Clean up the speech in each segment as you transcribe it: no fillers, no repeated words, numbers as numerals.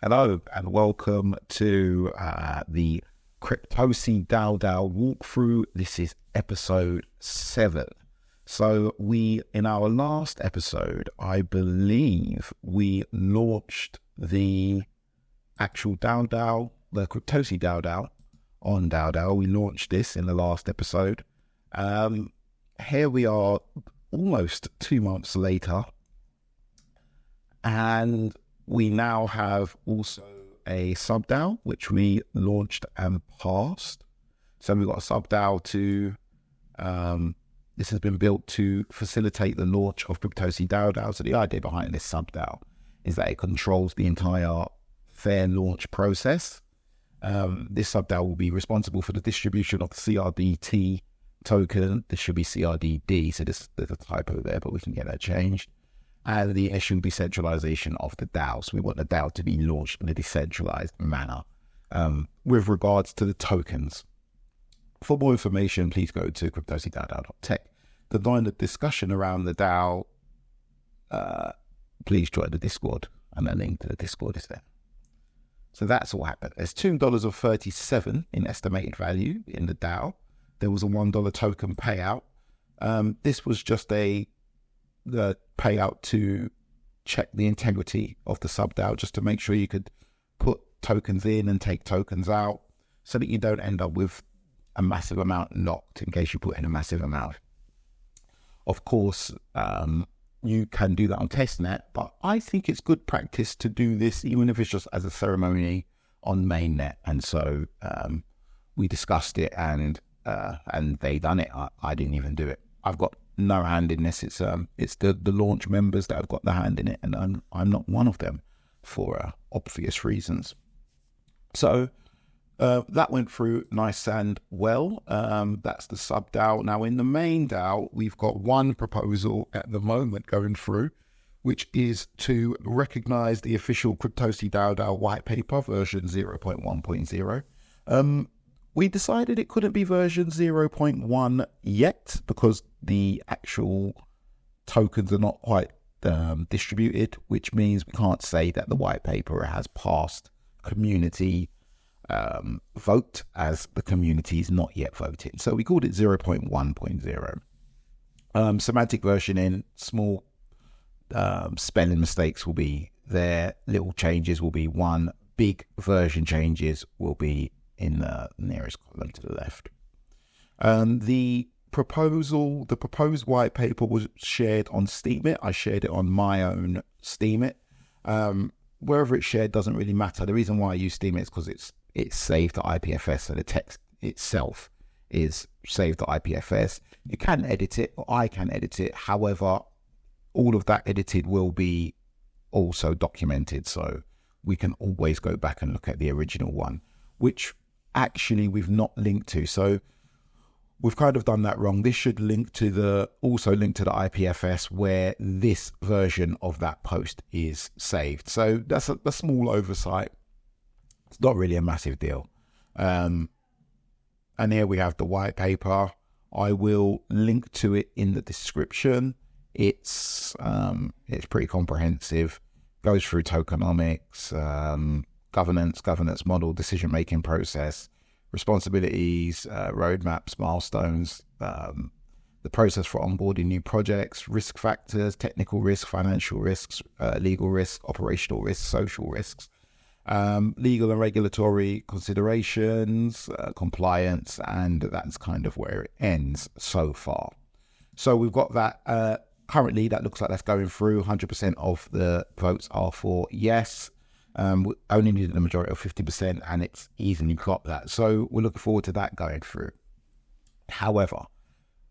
Hello and welcome to the CryptoSI DAODAO walkthrough. This is episode 7. So in our last episode, I believe we launched the actual DAODAO, the CryptoSI DAODAO on DAODAO. We launched this in the last episode. Here we are almost 2 months later, and we now have also a sub-DAO, which we launched and passed. So we've got a sub-DAO to, this has been built to facilitate the launch of CryptoSI DAODAO. So the idea behind this sub-DAO is that it controls the entire fair launch process. This sub-DAO will be responsible for the distribution of the CRDT token. This should be CRDD, so there's a typo there, but we can get that changed. And the initial decentralization of the DAO. So we want the DAO to be launched in a decentralized manner with regards to the tokens. For more information, please go to CryptoSIDAODAO.tech. To join the discussion around the DAO, please join the Discord, and the link to the Discord is there. So that's what happened. There's $2.37 in estimated value in the DAO. There was a $1 token payout. This was just the payout to check the integrity of the sub-DAO, just to make sure you could put tokens in and take tokens out so that you don't end up with a massive amount locked in case you put in a massive amount. Of course, you can do that on testnet, but I think it's good practice to do this even if it's just as a ceremony on mainnet. And so we discussed it, and they done it. I didn't even do it. I've got no hand in this. It's the launch members that have got the hand in it, and I'm not one of them for obvious reasons. So that went through nice and well. That's the sub DAO. Now in the main DAO, we've got one proposal at the moment going through, which is to recognize the official CryptoSI DAODAO white paper version 0.1.0. We decided it couldn't be version 0.1 yet because the actual tokens are not quite distributed, which means we can't say that the white paper has passed community vote, as the community is not yet voting. So we called it 0.1.0. Semantic versioning, small spelling mistakes will be there. Little changes will be one. Big version changes will be in the nearest column to the left. The proposed white paper was shared on Steemit. I shared it on my own Steemit. Wherever it's shared doesn't really matter. The reason why I use Steemit is because it's saved to IPFS, so the text itself is saved to IPFS. You can edit it, or I can edit it. However, all of that edited will be also documented, so we can always go back and look at the original one, which actually we've not linked to. So we've kind of done that wrong. This should also link to the IPFS where this version of that post is saved. So that's a small oversight. It's not really a massive deal. And here we have the white paper. I will link to it in the description. It's pretty comprehensive. Goes through tokenomics, governance model, decision-making process, responsibilities, roadmaps, milestones, the process for onboarding new projects, risk factors, technical risk, financial risks, legal risk, operational risks, social risks, legal and regulatory considerations, compliance, and that's kind of where it ends so far. So we've got that. Currently, that looks like that's going through. 100% of the votes are for yes. We only needed a majority of 50%, and it's easily got that. So we're looking forward to that going through. However,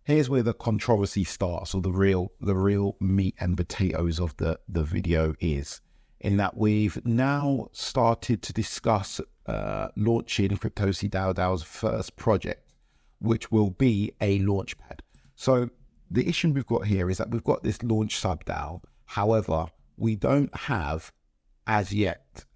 here's where the controversy starts, or the real meat and potatoes of the video is, in that we've now started to discuss launching CryptoSI DAODAO's first project, which will be a launchpad. So the issue we've got here is that we've got this launch sub-DAO. However, we don't have, as yet,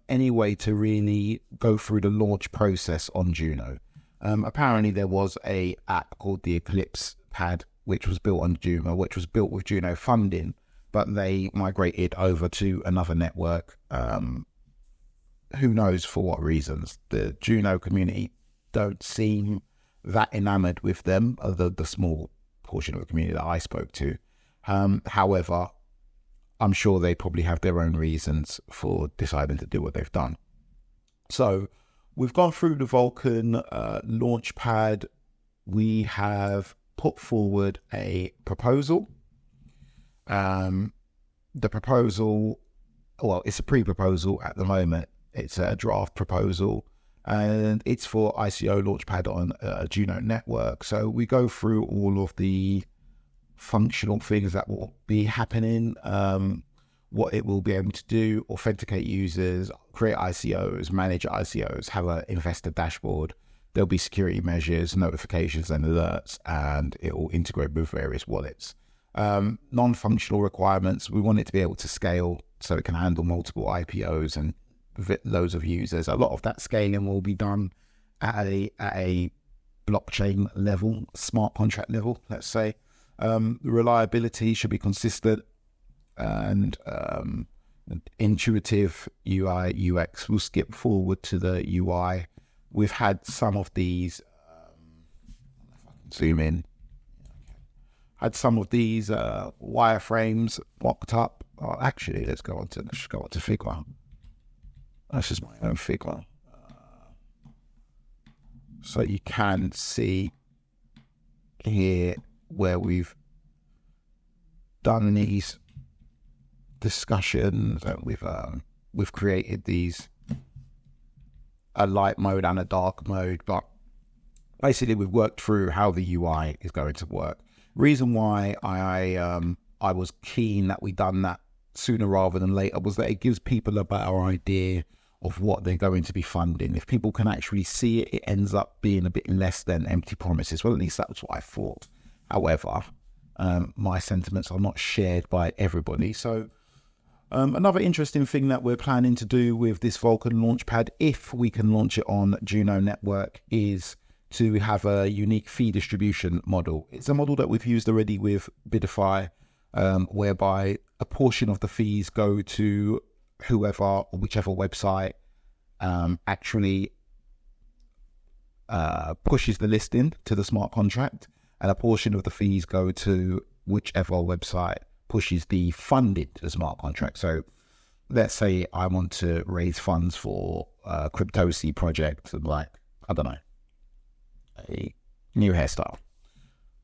any way to really go through the launch process on Juno. Apparently there was a app called the Eclipse Pad, which was built on Juno, which was built with Juno funding, but they migrated over to another network who knows for what reasons. The Juno community don't seem that enamored with them, the small portion of the community that I spoke to. However, I'm sure they probably have their own reasons for deciding to do what they've done. So we've gone through the Vulcan launchpad. We have put forward a proposal. The proposal, well, it's a pre-proposal at the moment. It's a draft proposal, and it's for ICO launchpad on Juno network. So we go through all of the functional things that will be happening, what it will be able to do, authenticate users, create ICOs, manage ICOs, have an investor dashboard. There'll be security measures, notifications and alerts, and it will integrate with various wallets. Non-functional requirements, we want it to be able to scale so it can handle multiple IPOs and loads of users. A lot of that scaling will be done at a blockchain level, smart contract level, let's say. Reliability should be consistent, and intuitive UI, UX. We'll skip forward to the UI. We've had some of these, zoom in, had some of these wireframes mocked up. Oh, actually, let's go on to Figma. This is my own Figma. So you can see here where we've done these discussions, and we've created these, a light mode and a dark mode, but basically we've worked through how the UI is going to work. Reason why I was keen that we done that sooner rather than later was that it gives people a better idea of what they're going to be funding. If people can actually see it, it ends up being a bit less than empty promises. Well, at least that's what I thought. However, my sentiments are not shared by everybody. So another interesting thing that we're planning to do with this Vulcan launchpad, if we can launch it on Juno network, is to have a unique fee distribution model. It's a model that we've used already with Bidify, whereby a portion of the fees go to whoever or whichever website actually pushes the listing to the smart contract, and a portion of the fees go to whichever website pushes the funding to the smart contract. So let's say I want to raise funds for a CryptoSI project, like, I don't know, a new hairstyle,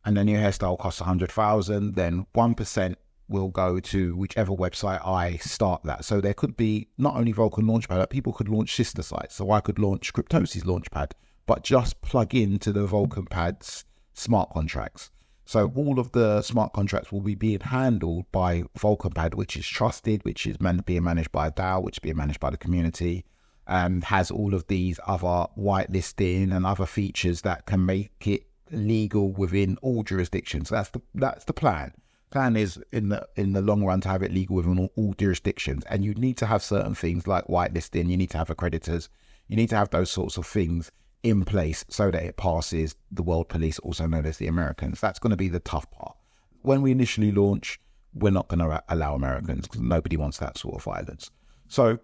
and the new hairstyle costs 100,000, then 1% will go to whichever website I start that. So there could be not only Vulcan Launchpad, but people could launch sister sites. So I could launch CryptoSI's Launchpad, but just plug into the Vulcan Pad's smart contracts. So all of the smart contracts will be being handled by Vulcan Pad, which is trusted, which is being managed by a DAO, which is being managed by the community, and has all of these other whitelisting and other features that can make it legal within all jurisdictions. So that's the plan. Plan is in the long run to have it legal within all jurisdictions, and you need to have certain things like whitelisting. You need to have accreditors. You need to have those sorts of things in place so that it passes the world police, also known as the Americans. That's going to be the tough part. When we initially launch, we're not going to allow Americans because nobody wants that sort of violence. So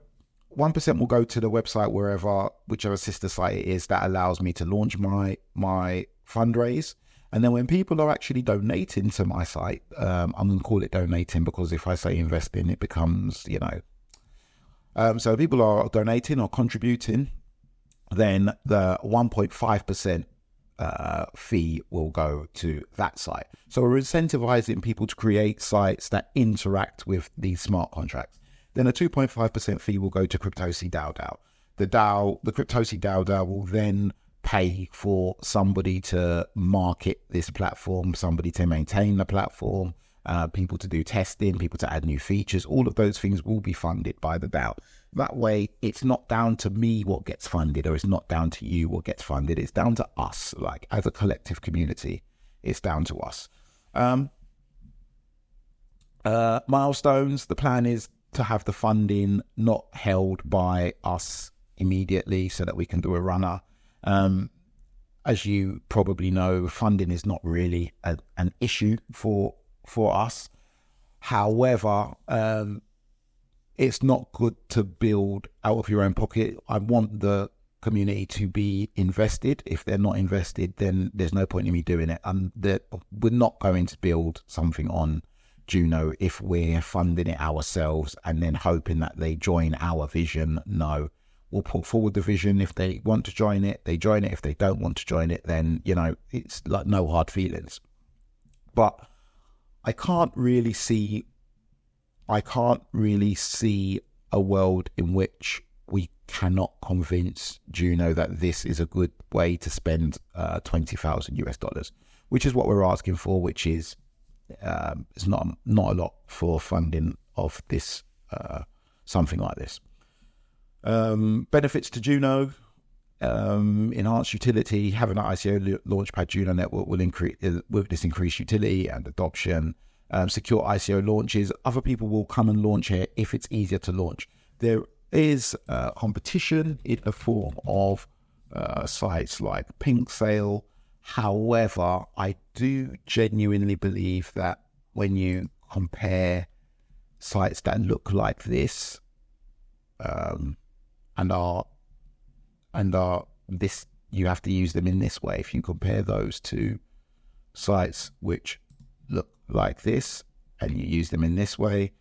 1% will go to the website whichever sister site it is that allows me to launch my fundraise. And then when people are actually donating to my site, I'm going to call it donating because if I say investing, it becomes, so people are donating or contributing, then the 1.5% fee will go to that site. So we're incentivizing people to create sites that interact with these smart contracts. Then a 2.5% fee will go to CryptoSI DAODAO. The CryptoSI DAODAO will then pay for somebody to market this platform, somebody to maintain the platform, people to do testing, people to add new features. All of those things will be funded by the DAO. That way, it's not down to me what gets funded, or it's not down to you what gets funded. It's down to us, like as a collective community, it's down to us. Milestones, the plan is to have the funding not held by us immediately so that we can do a runner. As you probably know, funding is not really an issue for us. However, it's not good to build out of your own pocket. I want the community to be invested. If they're not invested, then there's no point in me doing it. We're not going to build something on Juno if we're funding it ourselves and then hoping that they join our vision. No, we'll put forward the vision. If they want to join it, they join it. If they don't want to join it, then, it's like no hard feelings. But I can't really see a world in which we cannot convince Juno that this is a good way to spend $20,000 US, which is what we're asking for, which is it's not a lot for funding of this something like this. Benefits to Juno: enhanced utility. Having an ICO launchpad Juno network will increase with this increased utility and adoption. Secure ICO launches. Other people will come and launch here if it's easier to launch. There is competition in the form of sites like Pink Sale. However, I do genuinely believe that when you compare sites that look like this and are this, you have to use them in this way. If you compare those to sites which look like this and you use them in this way,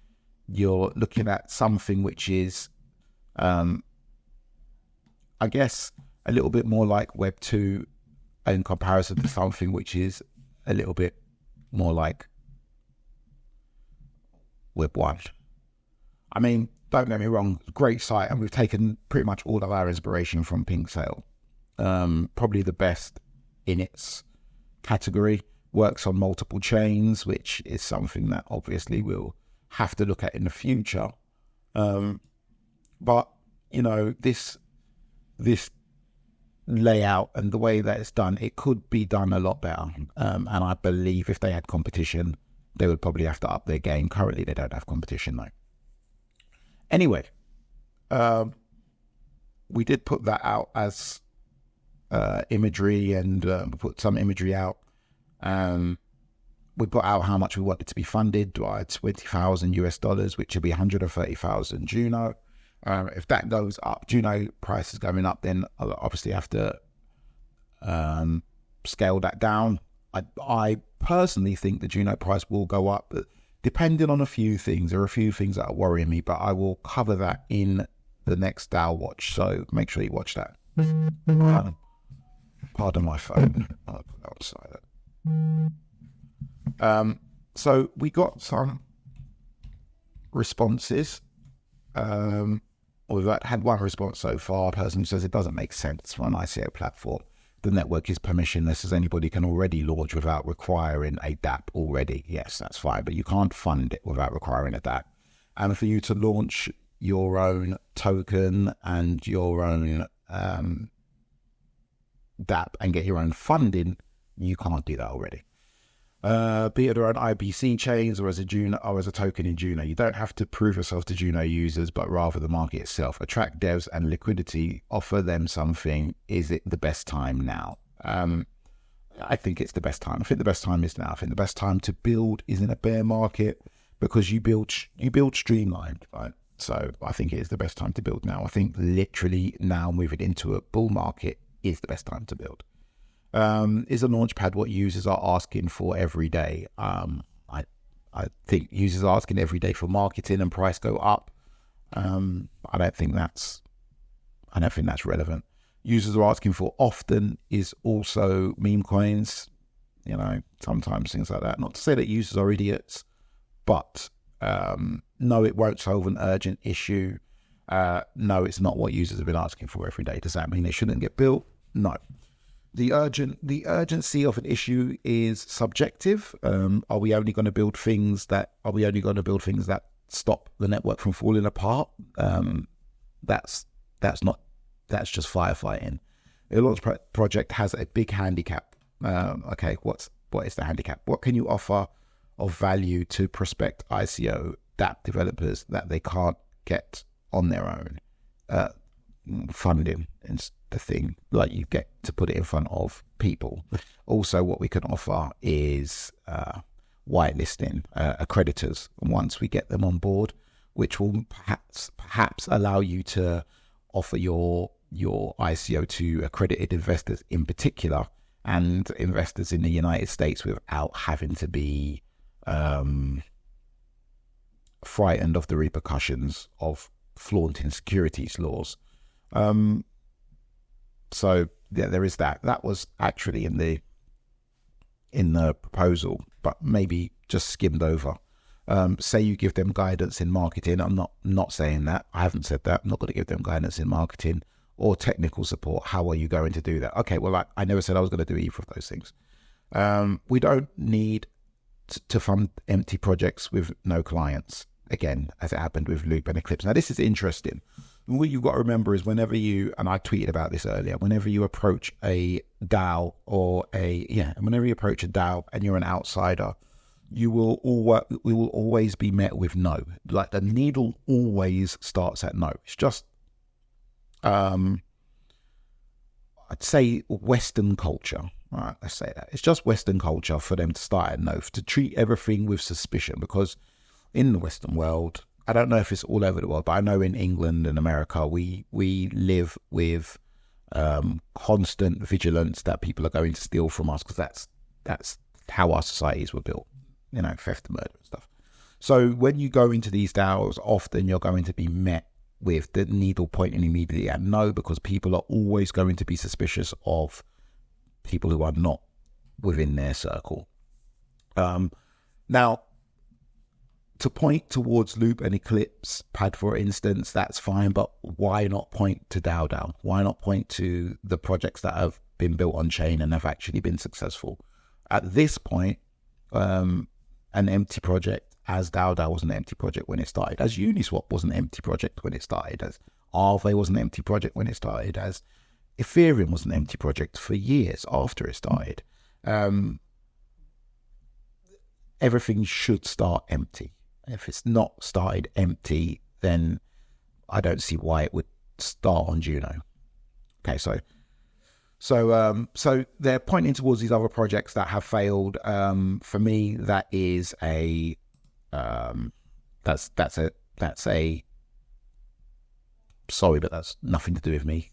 you're looking at something which is I guess a little bit more like Web 2 in comparison to something which is a little bit more like Web 1. I mean, don't get me wrong, great site, and we've taken pretty much all of our inspiration from Pink Sale. Probably the best in its category. Works on multiple chains, which is something that obviously we'll have to look at in the future. But this layout and the way that it's done, it could be done a lot better. And I believe if they had competition, they would probably have to up their game. Currently, they don't have competition though. Anyway, we did put that out as imagery, and we put some imagery out. We put out how much we wanted to be funded by $20,000 which would be 130,000 Juno. If that goes up, Juno price is going up, then I'll obviously have to scale that down. I personally think the Juno price will go up, but depending on a few things. There are a few things that are worrying me, but I will cover that in the next DAO watch, so make sure you watch that. Pardon my phone. I'll put that on silent. So we got some responses. We've had one response so far. A person who says it doesn't make sense for an ICO platform. The network is permissionless, as anybody can already launch without requiring a DApp already. Yes, that's fine, but you can't fund it without requiring a DApp. And for you to launch your own token and your own DApp and get your own funding, you can't do that already. Be it their own IBC chains or as a Juno or as a token in Juno. You don't have to prove yourself to Juno users, but rather the market itself. Attract devs and liquidity, offer them something. Is it the best time now? I think it's the best time. I think the best time is now. I think the best time to build is in a bear market, because you build streamlined, right? So I think it is the best time to build now. I think literally now moving into a bull market is the best time to build. Is a launchpad what users are asking for every day? I think users are asking every day for marketing and price go up. I don't think that's relevant. Users are asking for often is also meme coins, sometimes things like that. Not to say that users are idiots, but no, it won't solve an urgent issue. No, it's not what users have been asking for every day. Does that mean they shouldn't get built? No. The urgency of an issue is subjective. Are we only going to build things that stop the network from falling apart? That's just firefighting. A launch project has a big handicap. Okay, what is the handicap? What can you offer of value to prospect ICO DApp developers that they can't get on their own? Funding is the thing. Like, you get to put it in front of people. Also, what we can offer is whitelisting accreditors. And once we get them on board, which will perhaps allow you to offer your ICO to accredited investors in particular, and investors in the United States, without having to be frightened of the repercussions of flaunting securities laws. So yeah, there is that. That was actually in the proposal, but maybe just skimmed over. Say you give them guidance in marketing. I'm not saying that. I haven't said that. I'm not going to give them guidance in marketing or technical support. How are you going to do that? Okay, well, I never said I was going to do either of those things. We don't need to fund empty projects with no clients, again, as it happened with Loop and Eclipse. Now, this is interesting. What you've got to remember is whenever you, and I tweeted about this earlier, whenever you approach a DAO whenever you approach a DAO and you're an outsider, we will always be met with no. Like, the needle always starts at no. It's just, I'd say Western culture. All right, let's say that. It's just Western culture for them to start at no, to treat everything with suspicion, because in the Western world, I don't know if it's all over the world, but I know in England and America, we live with constant vigilance that people are going to steal from us, because that's how our societies were built, theft and murder and stuff. So when you go into these DAOs, often you're going to be met with the needle pointing immediately at no, because people are always going to be suspicious of people who are not within their circle. Now, to point towards Loop and Eclipse Pad, for instance, that's fine, but why not point to DAODAO? Why not point to the projects that have been built on chain and have actually been successful? At this point, an empty project, as DAODAO was an empty project when it started, as Uniswap was an empty project when it started, as Aave was an empty project when it started, as Ethereum was an empty project for years after it started. Everything should start empty. If it's not started empty, then I don't see why it would start on Juno. Okay, so they're pointing towards these other projects that have failed. For me, that is sorry, but that's nothing to do with me.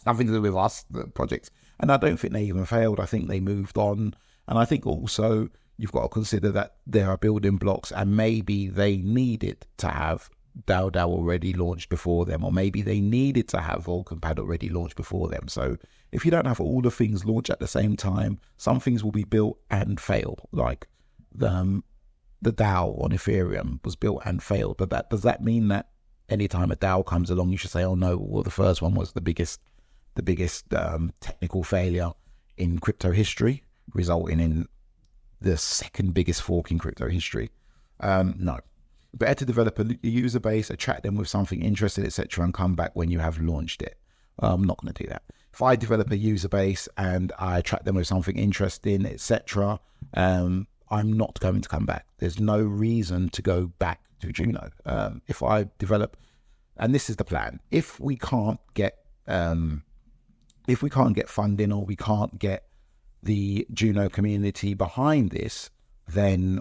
Nothing to do with us, the projects. And I don't think they even failed. I think they moved on. And I think also you've got to consider that there are building blocks, and maybe they needed to have DAODAO already launched before them, or maybe they needed to have Vulcan Pad already launched before them. So if you don't have all the things launched at the same time, some things will be built and fail. Like the DAO on Ethereum was built and failed. But does that mean that anytime a DAO comes along, you should say, oh no, well, the first one was the biggest technical failure in crypto history, resulting in the second biggest fork in crypto history? No. Better to develop a user base, attract them with something interesting, etc., and come back when you have launched it. I'm not going to do that. If I develop a user base and I attract them with something interesting, etc., I'm not going to come back. There's no reason to go back to Juno. If I develop, and this is the plan, if we can't get funding, or we can't get the Juno community behind this, then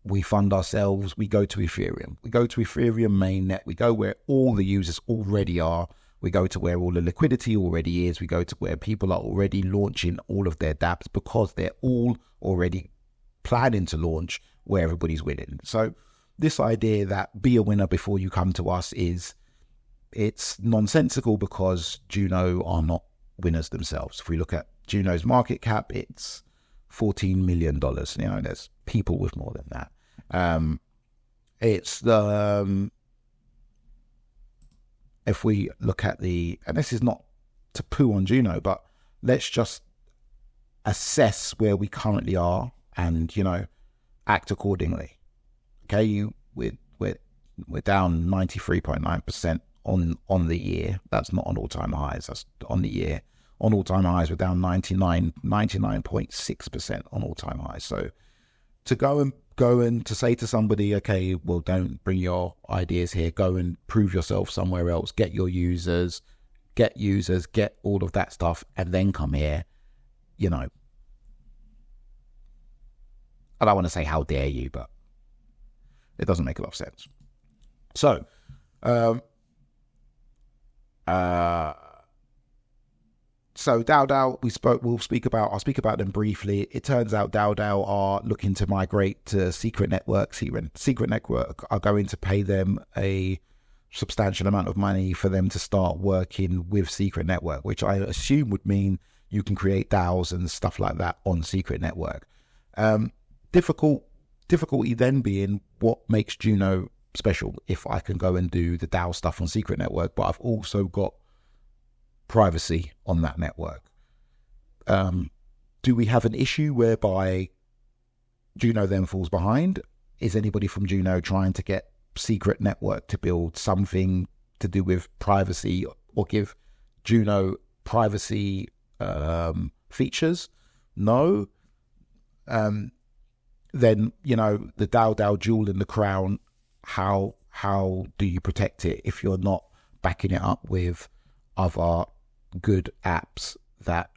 we fund ourselves. We go to Ethereum. We go to Ethereum mainnet. We go where all the users already are. We go to where all the liquidity already is. We go to where people are already launching all of their dApps, because they're all already planning to launch where everybody's winning. So this idea that be a winner before you come to us it's nonsensical, because Juno are not winners themselves. If we look at Juno's market cap, it's $14 million. There's people with more than that. If we look at and this is not to poo on Juno, but let's just assess where we currently are and, act accordingly. Okay, we're down 93.9% on the year. That's not on all-time highs. That's on the year. On all-time highs, we're down 99.6% on all-time highs. So to go and to say to somebody, okay, well, don't bring your ideas here, go and prove yourself somewhere else, get your users, get all of that stuff, and then come here, I don't want to say how dare you, but it doesn't make a lot of sense. So, so DAODAO, I'll speak about them briefly. It turns out DAODAO are looking to migrate to Secret Network. Secret Network are going to pay them a substantial amount of money for them to start working with Secret Network, which I assume would mean you can create DAOs and stuff like that on Secret Network. Difficulty then being what makes Juno special if I can go and do the DAO stuff on Secret Network, but I've also got privacy on that network. Do we have an issue whereby Juno then falls behind? Is anybody from Juno trying to get Secret Network to build something to do with privacy or give Juno privacy features? No. Then, you know, the DAO jewel in the crown, how do you protect it if you're not backing it up with other good apps that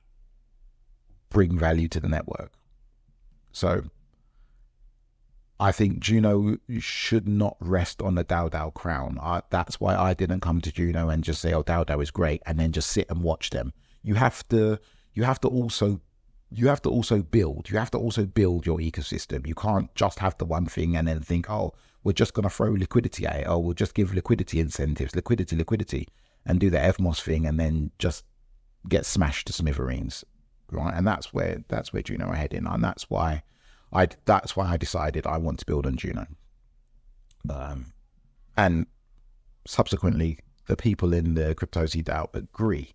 bring value to the network? So I think Juno should not rest on the DAO crown. That's why I didn't come to Juno and just say, oh, DAO is great, and then just sit and watch them. You have to also build your ecosystem. You can't just have the one thing and then think, oh, we're just going to throw liquidity at it. Oh, we'll just give liquidity incentives, liquidity, and do the Evmos thing, and then just get smashed to smithereens, right? And that's where Juno are heading, and that's why I decided I want to build on Juno. And subsequently, the people in the CryptoSI DAO agree.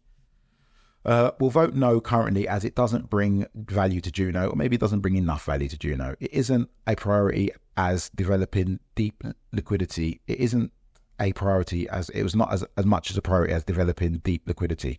Will vote no currently, as it doesn't bring value to Juno, or maybe it doesn't bring enough value to Juno. It isn't a priority as developing deep liquidity. It isn't a priority as it was not as much as a priority as developing deep liquidity.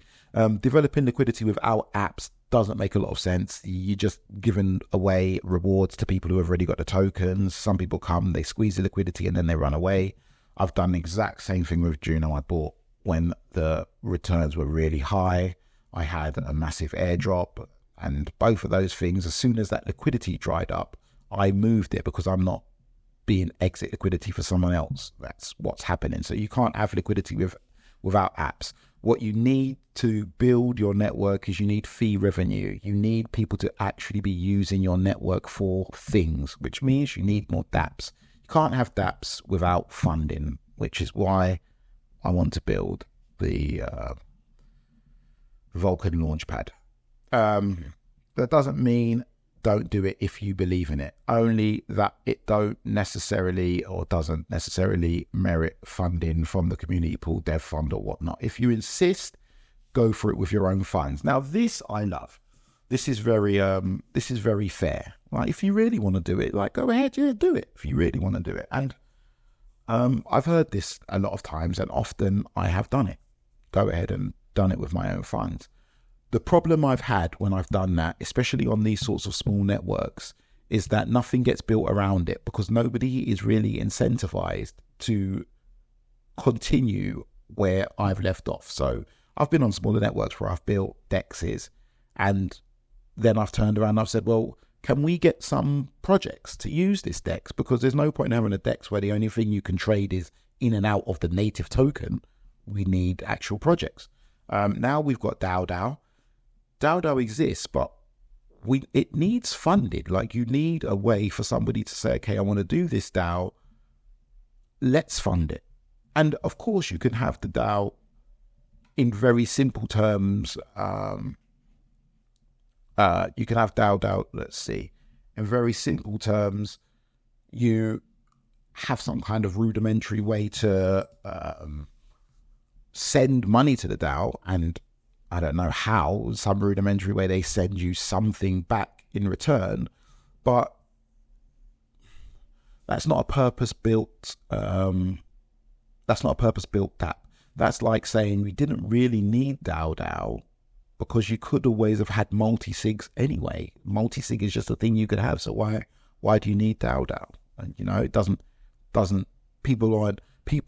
Developing liquidity without apps doesn't make a lot of sense. You're just giving away rewards to people who have already got the tokens. Some people come, they squeeze the liquidity, and then they run away. I've done the exact same thing with Juno. I bought when the returns were really high. I had a massive airdrop, and both of those things, as soon as that liquidity dried up, I moved it because I'm not being exit liquidity for someone else. That's what's happening. So you can't have liquidity without apps. What you need to build your network is you need fee revenue. You need people to actually be using your network for things, which means you need more dApps. You can't have dApps without funding, which is why I want to build the Vulcan launchpad. That doesn't mean don't do it if you believe in it, only that it doesn't necessarily merit funding from the community pool, dev fund or whatnot. If you insist, go for it with your own funds. Now this I love. This is very fair. Like, if you really want to do it, like, go ahead, yeah, do it if you really want to do it. And I've heard this a lot of times, and often I have done it. Go ahead and done it with my own funds. The problem I've had when I've done that, especially on these sorts of small networks, is that nothing gets built around it because nobody is really incentivized to continue where I've left off. So I've been on smaller networks where I've built dexes, and then I've turned around and I've said, well, can we get some projects to use this dex? Because there's no point in having a dex where the only thing you can trade is in and out of the native token. We need actual projects. Now we've got DAO. DAO exists, but it needs funded. Like, you need a way for somebody to say, okay, I want to do this DAO. Let's fund it. And of course, you can have the DAO in very simple terms. You can have DAO. Let's see. In very simple terms, you have some kind of rudimentary way to send money to the DAO, and I don't know how, some rudimentary way they send you something back in return, but that's not a purpose-built app. That's like saying we didn't really need DAO because you could always have had multi-sigs anyway. Multi-sig is just a thing you could have, so why do you need DAO? And you know, it doesn't people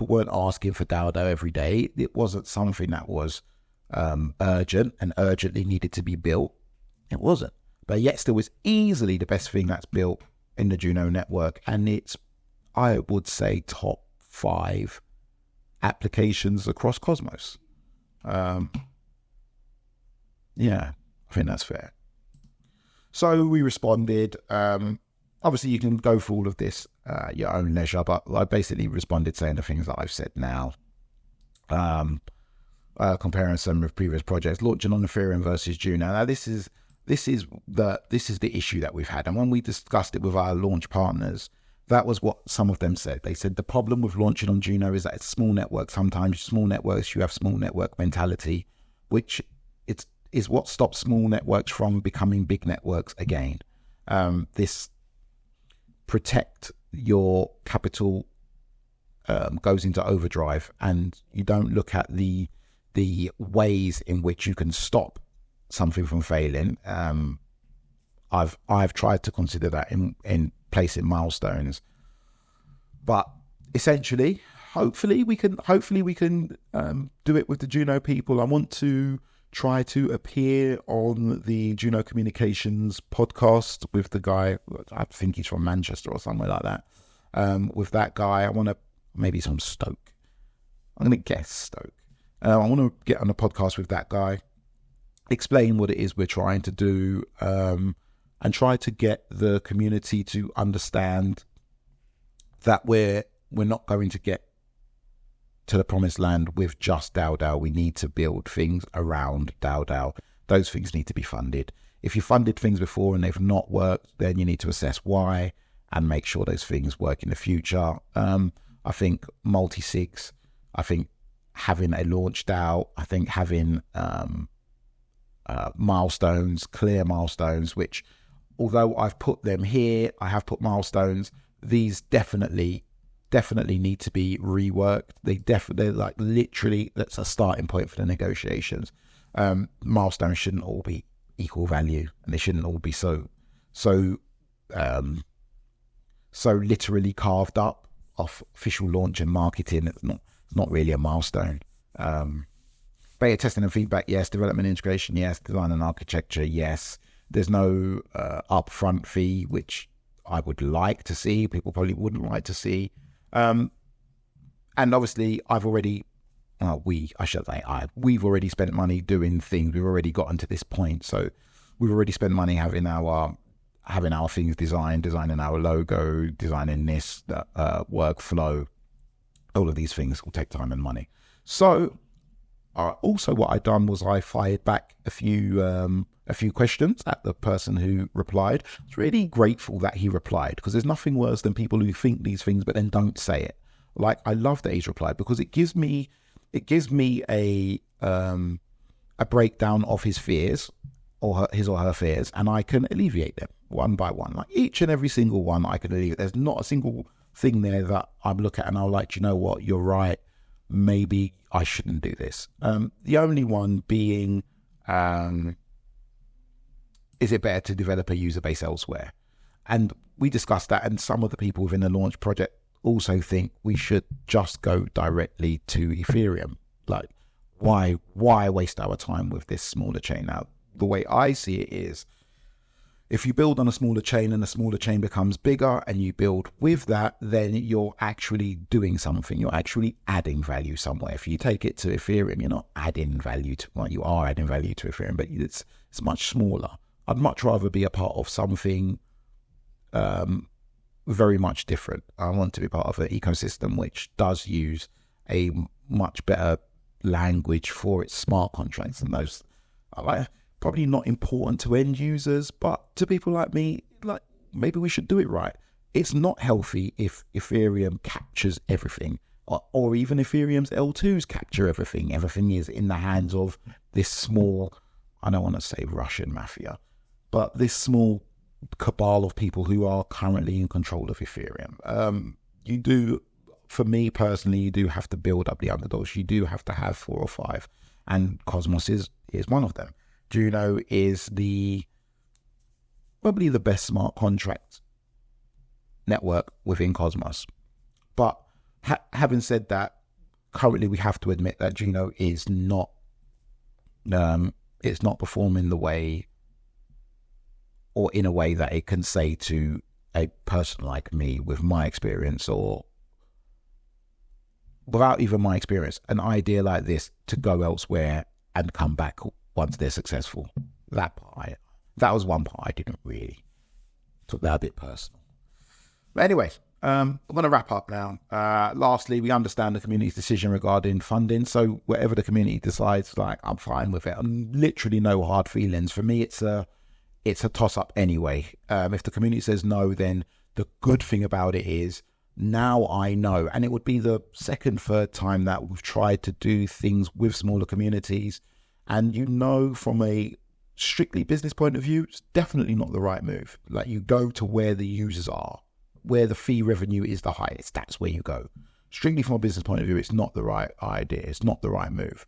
weren't asking for DAO every day. It wasn't something that was urgent and urgently needed to be built. It wasn't, but yet still was easily the best thing that's built in the Juno network, and it's, I would say, top 5 applications across Cosmos. Yeah, I think that's fair. So we responded. Obviously, you can go for all of this at your own leisure, but I basically responded saying the things that I've said now. Comparing some with previous projects, launching on Ethereum versus Juno. Now, this is the issue that we've had, and when we discussed it with our launch partners, that was what some of them said. They said the problem with launching on Juno is that it's small network. Sometimes small networks, you have small network mentality, which is what stops small networks from becoming big networks again. This protect your capital goes into overdrive, and you don't look at the ways in which you can stop something from failing. I've tried to consider that in placing milestones, but essentially, hopefully we can do it with the Juno people. I want to try to appear on the Juno Communications podcast with the guy. I think he's from Manchester or somewhere like that. With that guy, I want to, maybe he's from Stoke. I'm going to guess Stoke. I want to get on a podcast with that guy, explain what it is we're trying to do, and try to get the community to understand that we're not going to get to the promised land with just DAODAO. We need to build things around DAODAO. Those things need to be funded. If you funded things before and they've not worked, then you need to assess why and make sure those things work in the future. I think multi-sigs, I think having a launch DAO, I think having milestones, clear milestones, which although I've put them here, I have put milestones, these definitely need to be reworked. They're like literally, that's a starting point for the negotiations. Milestones shouldn't all be equal value, and they shouldn't all be so literally carved up off official launch and marketing. It's not really a milestone. Beta testing and feedback, yes. Development integration, yes. Design and architecture, yes. There's no upfront fee, which I would like to see. People probably wouldn't like to see. And obviously, we've already spent money doing things. We've already gotten to this point, so we've already spent money having our things designing our logo, designing this workflow. All of these things will take time and money. So, also what I done was I fired back a few questions at the person who replied. I was really grateful that he replied, because there's nothing worse than people who think these things but then don't say it. Like, I love that he's replied, because it gives me a breakdown of his fears, or his or her fears, and I can alleviate them one by one. Like, each and every single one I can alleviate. There's not a single thing there that I'm looking at and I'll like, you know what, you're right, maybe I shouldn't do this. The only one being, is it better to develop a user base elsewhere? And we discussed that, and some of the people within the launch project also think we should just go directly to Ethereum. Like, why waste our time with this smaller chain? Now, the way I see it is, if you build on a smaller chain and the smaller chain becomes bigger and you build with that, then you're actually doing something. You're actually adding value somewhere. If you take it to Ethereum, you're not adding value to, well, you are adding value to Ethereum, but it's much smaller. I'd much rather be a part of something very much different. I want to be part of an ecosystem which does use a much better language for its smart contracts, and those are like probably not important to end users, but to people like me, like, maybe we should do it right. It's not healthy if Ethereum captures everything, or even Ethereum's L2s capture everything. Everything is in the hands of this small, I don't want to say Russian mafia, but this small cabal of people who are currently in control of Ethereum. You do, for me personally, you do have to build up the underdogs. You do have to have 4 or 5, and Cosmos is one of them. Juno is probably the best smart contract network within Cosmos. But having said that, currently we have to admit that Juno is not it's not performing the way, or in a way that it can say to a person like me with my experience, or without even my experience, an idea like this to go elsewhere and come back once they're successful. That was one part I didn't really took that a bit personal. But anyway, I'm going to wrap up now. Lastly, we understand the community's decision regarding funding. So whatever the community decides, like, I'm fine with it. Literally no hard feelings. For me, it's a toss up anyway. If the community says no, then the good thing about it is now I know, and it would be the second, third time that we've tried to do things with smaller communities. And from a strictly business point of view, it's definitely not the right move. Like, you go to where the users are, where the fee revenue is the highest. That's where you go. Strictly from a business point of view, it's not the right idea. It's not the right move.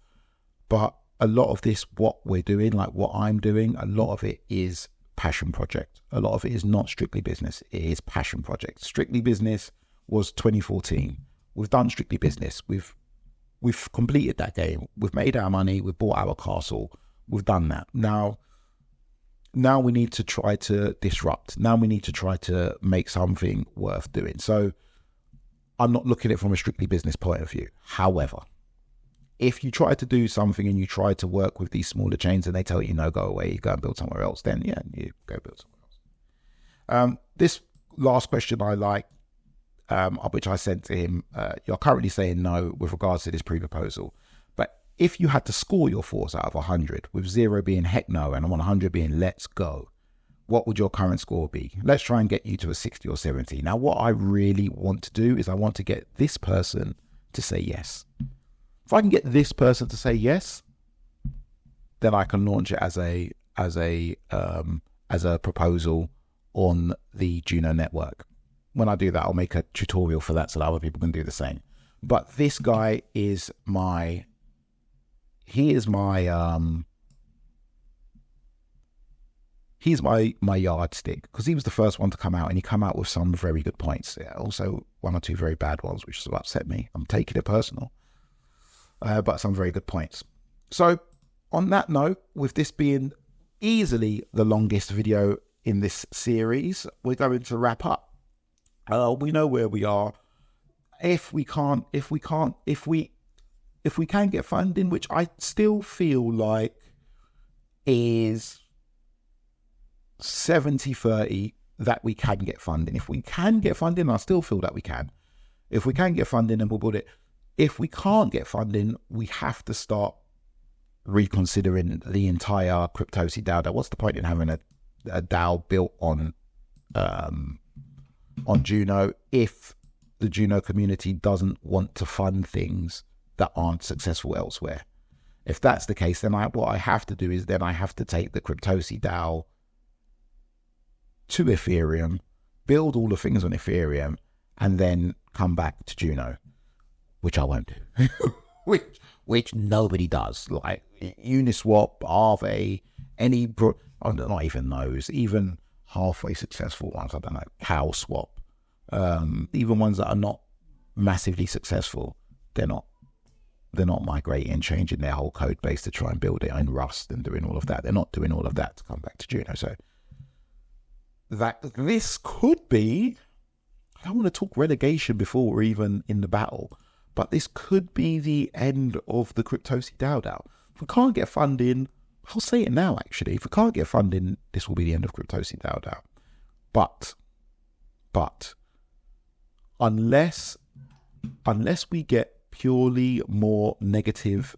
But a lot of this, what we're doing, like what I'm doing, a lot of it is passion project. A lot of it is not strictly business. It is passion project. Strictly business was 2014. We've done strictly business. We've completed that game. We've made our money. We've bought our castle. We've done that. Now we need to try to disrupt. Now we need to try to make something worth doing. So I'm not looking at it from a strictly business point of view. However, if you try to do something and you try to work with these smaller chains and they tell you, no, go away, you go and build somewhere else, then yeah, you go build somewhere else. This last question I like, which I sent to him, you're currently saying no with regards to this pre-proposal. But if you had to score your thoughts out of 100, with 0 being heck no and 100 being let's go, what would your current score be? Let's try and get you to a 60 or 70. Now, what I really want to do is I want to get this person to say yes. If I can get this person to say yes, then I can launch it as a proposal on the Juno network. When I do that, I'll make a tutorial for that so that other people can do the same. But this guy is my yardstick, because he was the first one to come out, and he come out with some very good points. Yeah, also one or two very bad ones, which sort of upset me. I'm taking it personal, but some very good points. So on that note, with this being easily the longest video in this series, we're going to wrap up. We know where we are. If we can get funding, which I still feel like is 70-30 that we can get funding. If we can get funding, I still feel that we can. If we can get funding, then we'll build it. If we can't get funding, we have to start reconsidering the entire CryptoSI DAODAO. What's the point in having a DAO built on Juno if the Juno community doesn't want to fund things that aren't successful elsewhere? If that's the case, then what I have to do is then I have to take the CryptoSI DAO to Ethereum, build all the things on Ethereum, and then come back to Juno, which I won't do. which nobody does. Like Uniswap, Aave, not even those, even halfway successful ones, I don't know, CowSwap, even ones that are not massively successful, they're not migrating, changing their whole code base to try and build it in Rust and doing all of that. They're not doing all of that to come back to Juno. So that this could be, I don't want to talk relegation before we're even in the battle, but this could be the end of the CryptoSI DAODAO. If we can't get funding, I'll say it now actually, if we can't get funding, this will be the end of CryptoSI DAODAO. But unless we get purely more negative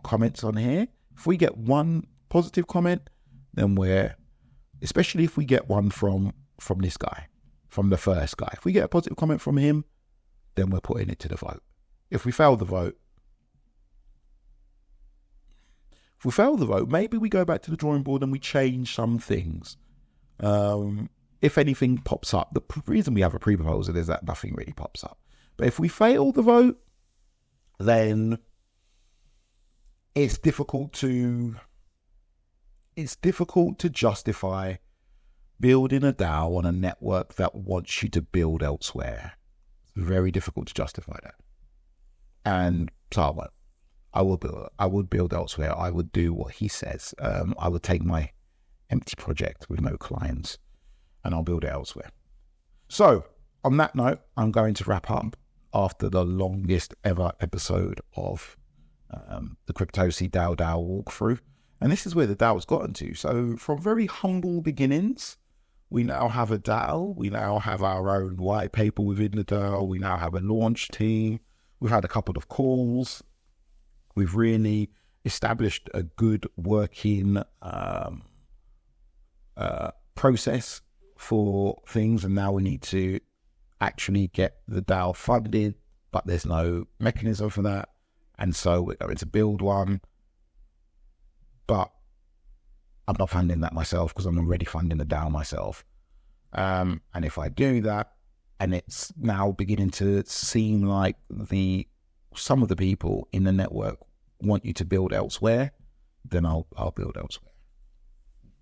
comments on here, if we get one positive comment, then especially if we get one from this guy, from the first guy, if we get a positive comment from him, then we're putting it to the vote. If we fail the vote, maybe we go back to the drawing board and we change some things. If anything pops up, the reason we have a pre-proposal is that nothing really pops up. But if we fail the vote, then it's difficult to justify building a DAO on a network that wants you to build elsewhere. It's very difficult to justify that. And so I would build elsewhere. I would do what he says. I would take my empty project with no clients and I'll build it elsewhere. So on that note, I'm going to wrap up. after the longest ever episode of the CryptoSI DAODAO walkthrough. And this is where the DAO has gotten to. So from very humble beginnings, we now have a DAO. We now have our own white paper within the DAO. We now have a launch team. We've had a couple of calls. We've really established a good working process for things. And now we need to actually get the DAO funded, but there's no mechanism for that. And so we're going to build one. But I'm not funding that myself because I'm already funding the DAO myself. And if I do that, and it's now beginning to seem like some of the people in the network want you to build elsewhere, then I'll build elsewhere.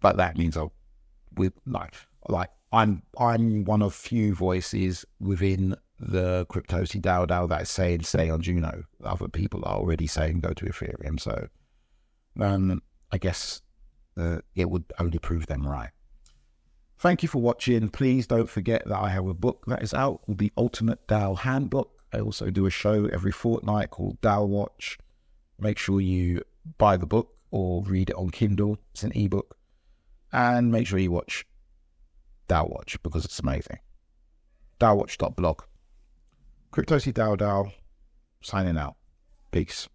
But that means I'm one of few voices within the CryptoSI DAODAO that is saying stay on Juno. Other people are already saying go to Ethereum. So I guess it would only prove them right. Thank you for watching. Please don't forget that I have a book that is out called The Ultimate DAO Handbook. I also do a show every fortnight called DAO Watch. Make sure you buy the book or read it on Kindle. It's an ebook. And make sure you watch DAO Watch because it's amazing. DAOWatch.blog. CryptoSI DAODAO signing out. Peace.